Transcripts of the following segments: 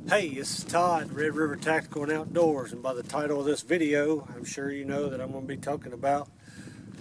Hey, this is Todd, Red River Tactical and Outdoors, and by the title of this video, I'm sure you know that I'm going to be talking about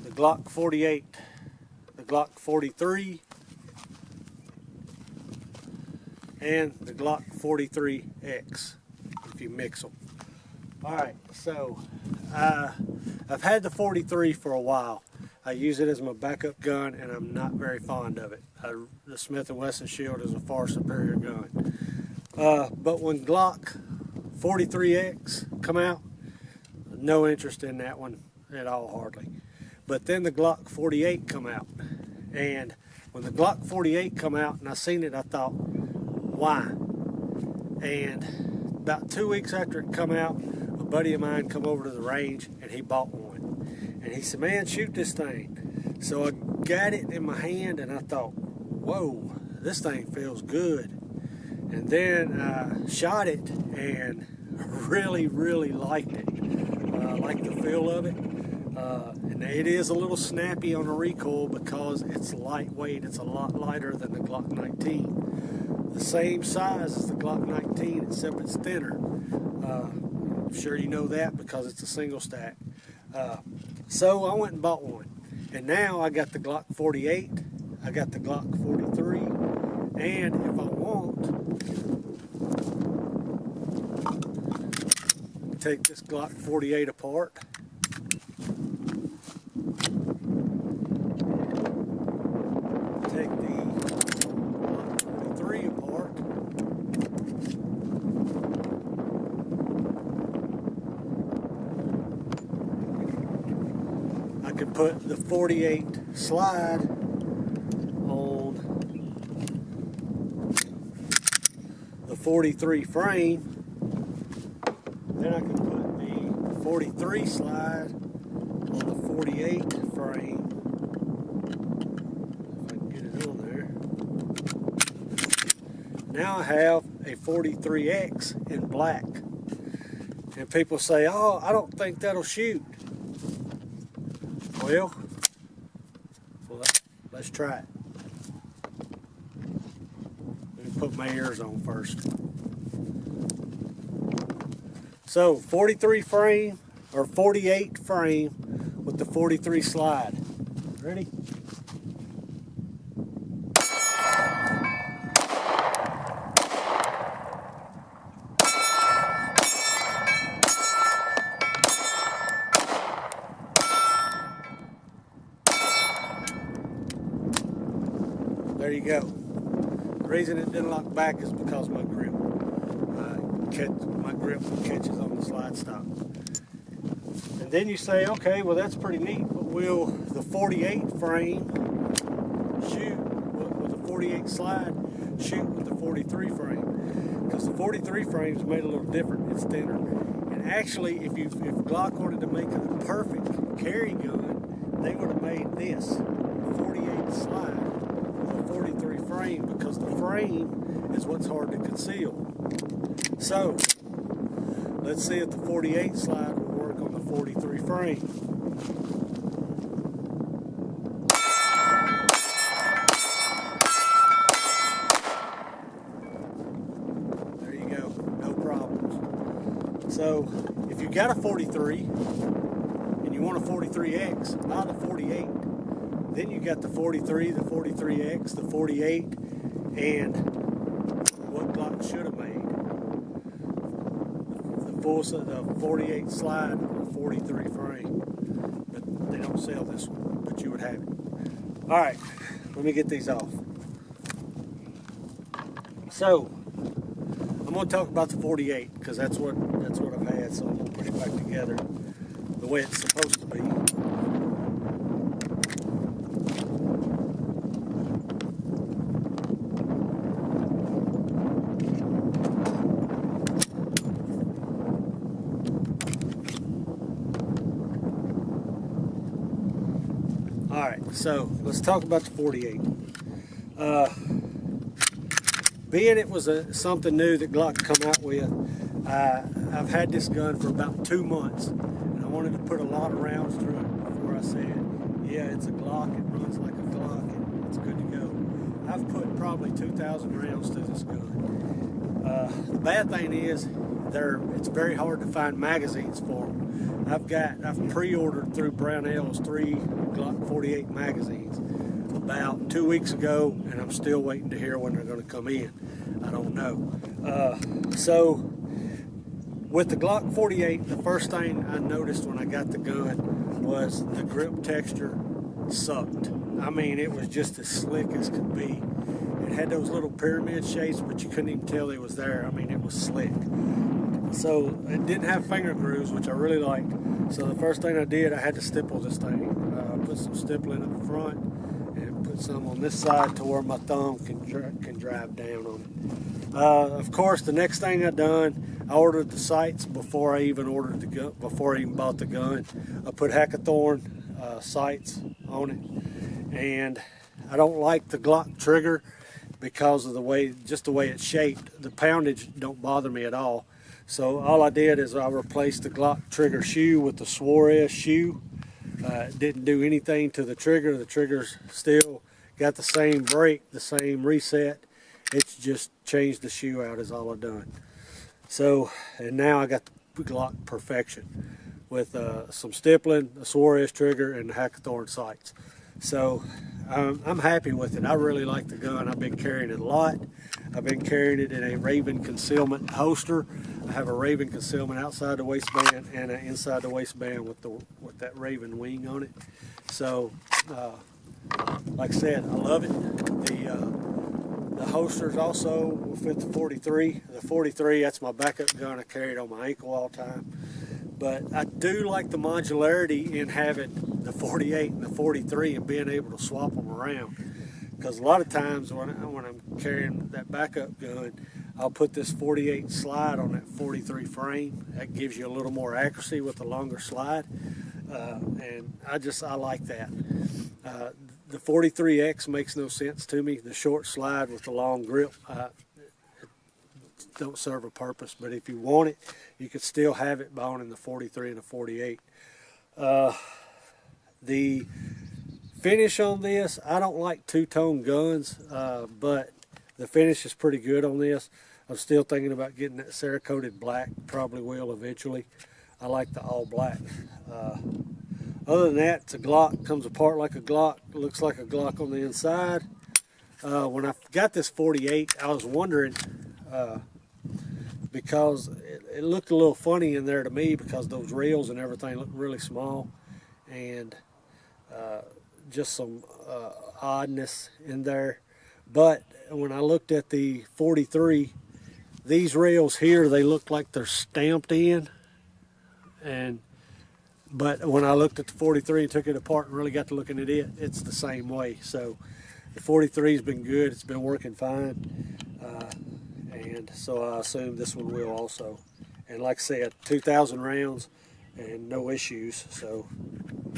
the Glock 48, the Glock 43, and the Glock 43X, if you mix them. Alright, so I've had the 43 for a while. I use it as my backup gun, and I'm not very fond of it. The Smith & Wesson Shield is a far superior gun. But when Glock 43X come out, no interest in that one at all, hardly. But then the Glock 48 come out, and when the Glock 48 come out and I seen it, I thought, why? And about 2 weeks after it come out, a buddy of mine come over to the range and he bought one, and he said, "Man, shoot this thing." So I got it in my hand and I thought, whoa, this thing feels good. And then I shot it and really liked it. I like the feel of it. And it is a little snappy on the recoil because it's lightweight. It's a lot lighter than the Glock 19. The same size as the Glock 19, except it's thinner. I'm sure you know that because it's a single stack. So I went and bought one. And now I got the Glock 48. I got the Glock 43. And if I want, take this Glock 48 apart. Take the Glock 43 apart. I can put the 48 slide on the 43 frame. Then I can put the 43 slide on the 48 frame. If I can get it on there. Now I have a 43X in black. And people say, "Oh, I don't think that'll shoot." Well, let's try it. Let me put my ears on first. So 43 frame or 48 frame with the 43 slide. Ready? There you go. The reason it didn't lock back is because my grip. My grip catches on the slide stop. And then you say, okay, well that's pretty neat, but will the 48 frame shoot with the 48 slide shoot with the 43 frame? Because the 43 frame is made a little different. It's thinner. And actually, if Glock wanted to make it a perfect carry gun, they would have made this 48 slide with a 43 frame, because the frame is what's hard to conceal. So, let's see if the 48 slide will work on the 43 frame. There you go, no problems. So, if you got a 43 and you want a 43X, buy the 48. Then you got the 43, the 43X, the 48, and what Glock should have made. The 48 slide on a 43 frame, but they don't sell this one, but you would have it. All right, let me get these off. So I'm going to talk about the 48 because that's what I've had. So I'm going to put it back together the way it's supposed to be. Alright, so let's talk about the 48. Being it was something new that Glock come out with, I've had this gun for about 2 months, and I wanted to put a lot of rounds through it before I said, yeah, it's a Glock, it runs like a Glock, and it's good to go. I've put probably 2,000 rounds through this gun. The bad thing is it's very hard to find magazines for them. I've pre-ordered through Brownells 3 Glock 48 magazines about 2 weeks ago, and I'm still waiting to hear when they're going to come in. I don't know. So with the Glock 48, the first thing I noticed when I got the gun was the grip texture sucked. I mean, it was just as slick as could be. It had those little pyramid shapes, but you couldn't even tell it was there. I mean, it was slick. So it didn't have finger grooves, which I really liked. So the first thing I did, I had to stipple this thing. Put some stippling up front and put some on this side to where my thumb can drive down on it. Of course, the next thing I done, I ordered the sights before I even ordered the gun. Before I even bought the gun, I put Hackathorn sights on it, and I don't like the Glock trigger because of just the way it's shaped. The poundage don't bother me at all. So all I did is I replaced the Glock trigger shoe with the Suarez shoe. It didn't do anything to the trigger. The trigger's still got the same break, the same reset. It's just changed the shoe out is all I've done. So, and now I got the Glock Perfection with some stippling, a Suarez trigger, and the Hackathorn sights. So I'm happy with it. I really like the gun. I've been carrying it a lot. I've been carrying it in a Raven concealment holster. I have a Raven concealment outside the waistband and an inside the waistband with that Raven wing on it. So, like I said, I love it. The holsters also will fit the 43. The 43, that's my backup gun. I carry it on my ankle all the time. But I do like the modularity in having the 48 and the 43 and being able to swap them around. Because a lot of times when I'm carrying that backup gun, I'll put this 48 slide on that 43 frame. That gives you a little more accuracy with the longer slide. And I like that. The 43X makes no sense to me. The short slide with the long grip, it don't serve a purpose. But if you want it, you could still have it bound in the 43 and the 48. The finish on this, I don't like two-tone guns, but the finish is pretty good on this. I'm still thinking about getting that Cerakoted black. Probably will eventually. I like the all black. Other than that, it's a Glock. Comes apart like a Glock. Looks like a Glock on the inside. When I got this 48, I was wondering, because it looked a little funny in there to me because those rails and everything looked really small, and just some oddness in there. But when I looked at the 43, these rails here, they look like they're stamped in, but when I looked at the 43 and took it apart and really got to looking at it, it's the same way. So the 43 has been good. It's been working fine. And so I assume this one will also. And like I said, 2,000 rounds and no issues. So I'm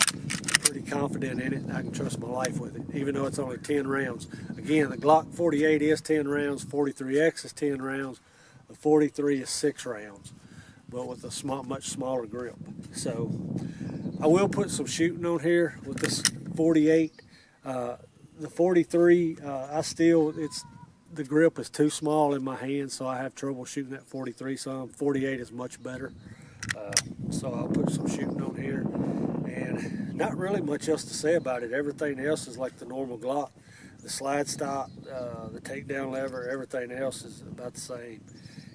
pretty confident in it. I can trust my life with it, even though it's only 10 rounds. Again, the Glock 48 is 10 rounds. 43X is 10 rounds. The 43 is 6 rounds, but with a much smaller grip. So I will put some shooting on here with this 48. The 43, the grip is too small in my hand, so I have trouble shooting that 43 some. 48 is much better. So I'll put some shooting on here. And not really much else to say about it. Everything else is like the normal Glock. The slide stop, the takedown lever, everything else is about the same.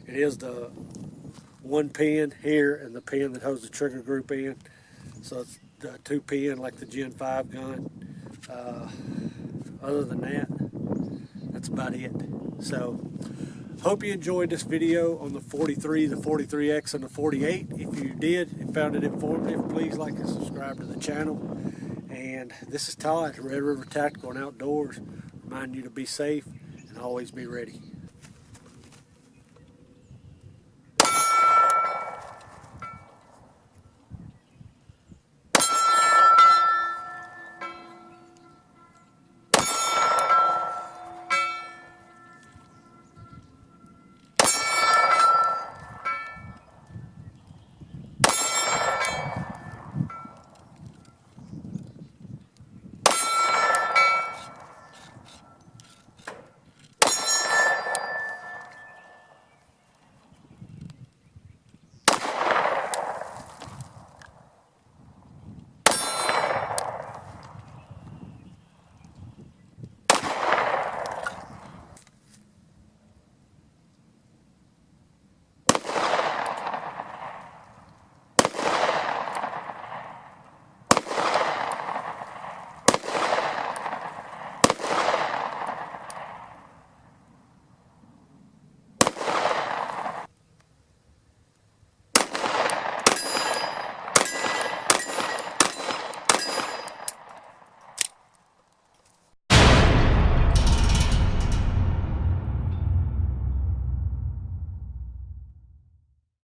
It is the one pin here and the pin that holds the trigger group in. So it's the 2 pin like the Gen 5 gun. Other than that, that's about it. So hope you enjoyed this video on the 43, the 43X, and the 48. If you did and found it informative, please like and subscribe to the channel. And this is Todd, Red River Tactical and Outdoors, reminding you to be safe and always be ready.